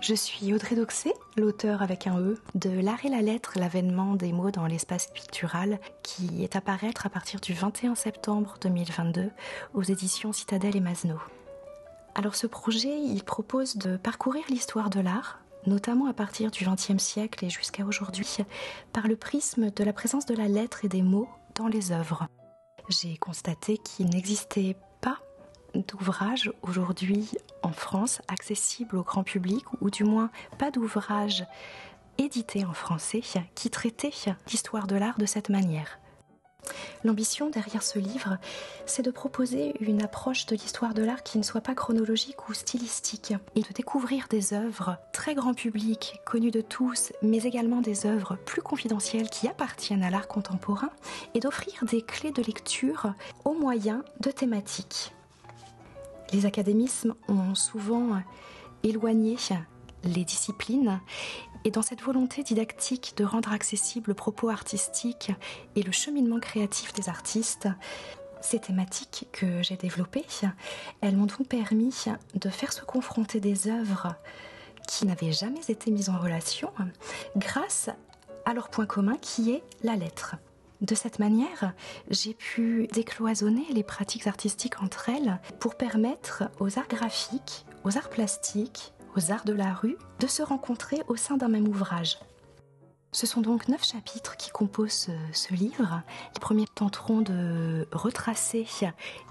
Je suis Audrey Dauxet, l'auteure avec un E de L'art et la lettre, l'avènement des mots dans l'espace pictural, qui est à paraître à partir du 21 septembre 2022 aux éditions Citadel et Masno. Alors ce projet, il propose de parcourir l'histoire de l'art, notamment à partir du XXe siècle et jusqu'à aujourd'hui, par le prisme de la présence de la lettre et des mots dans les œuvres. J'ai constaté qu'il n'existait pas d'ouvrage aujourd'hui en France accessible au grand public, ou du moins pas d'ouvrage édité en français qui traitait l'histoire de l'art de cette manière. L'ambition derrière ce livre, c'est de proposer une approche de l'histoire de l'art qui ne soit pas chronologique ou stylistique, et de découvrir des œuvres très grand public, connues de tous, mais également des œuvres plus confidentielles qui appartiennent à l'art contemporain, et d'offrir des clés de lecture au moyen de thématiques. Les académismes ont souvent éloigné les disciplines, et dans cette volonté didactique de rendre accessible le propos artistique et le cheminement créatif des artistes, ces thématiques que j'ai développées, elles m'ont donc permis de faire se confronter des œuvres qui n'avaient jamais été mises en relation grâce à leur point commun qui est la lettre. De cette manière, j'ai pu décloisonner les pratiques artistiques entre elles pour permettre aux arts graphiques, aux arts plastiques, aux arts de la rue de se rencontrer au sein d'un même ouvrage. Ce sont donc 9 chapitres qui composent ce livre. Les premiers tenteront de retracer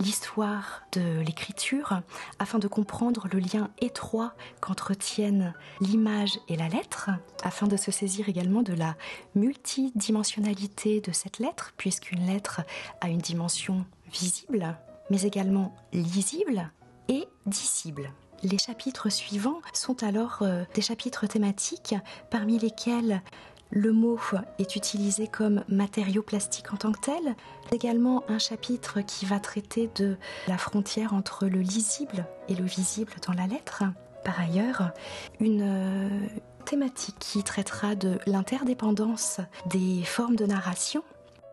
l'histoire de l'écriture afin de comprendre le lien étroit qu'entretiennent l'image et la lettre, afin de se saisir également de la multidimensionnalité de cette lettre, puisqu'une lettre a une dimension visible, mais également lisible et dissible. Les chapitres suivants sont alors des chapitres thématiques parmi lesquels le mot est utilisé comme matériau plastique en tant que tel. Également un chapitre qui va traiter de la frontière entre le lisible et le visible dans la lettre. Par ailleurs, une thématique qui traitera de l'interdépendance des formes de narration,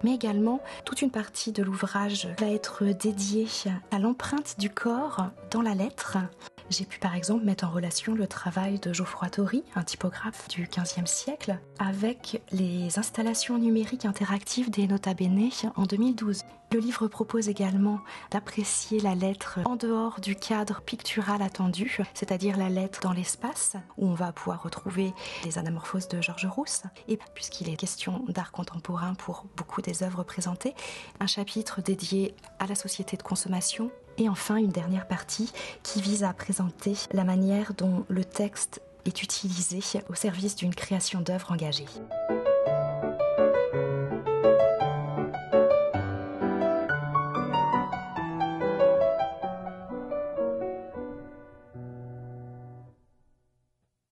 mais également toute une partie de l'ouvrage va être dédiée à l'empreinte du corps dans la lettre. J'ai pu par exemple mettre en relation le travail de Geoffroy Tory, un typographe du XVe siècle, avec les installations numériques interactives des Nota Bene en 2012. Le livre propose également d'apprécier la lettre en dehors du cadre pictural attendu, c'est-à-dire la lettre dans l'espace, où on va pouvoir retrouver les anamorphoses de Georges Rousse. Et puisqu'il est question d'art contemporain pour beaucoup des œuvres présentées, un chapitre dédié à la société de consommation. Et enfin, une dernière partie qui vise à présenter la manière dont le texte est utilisé au service d'une création d'œuvres engagées.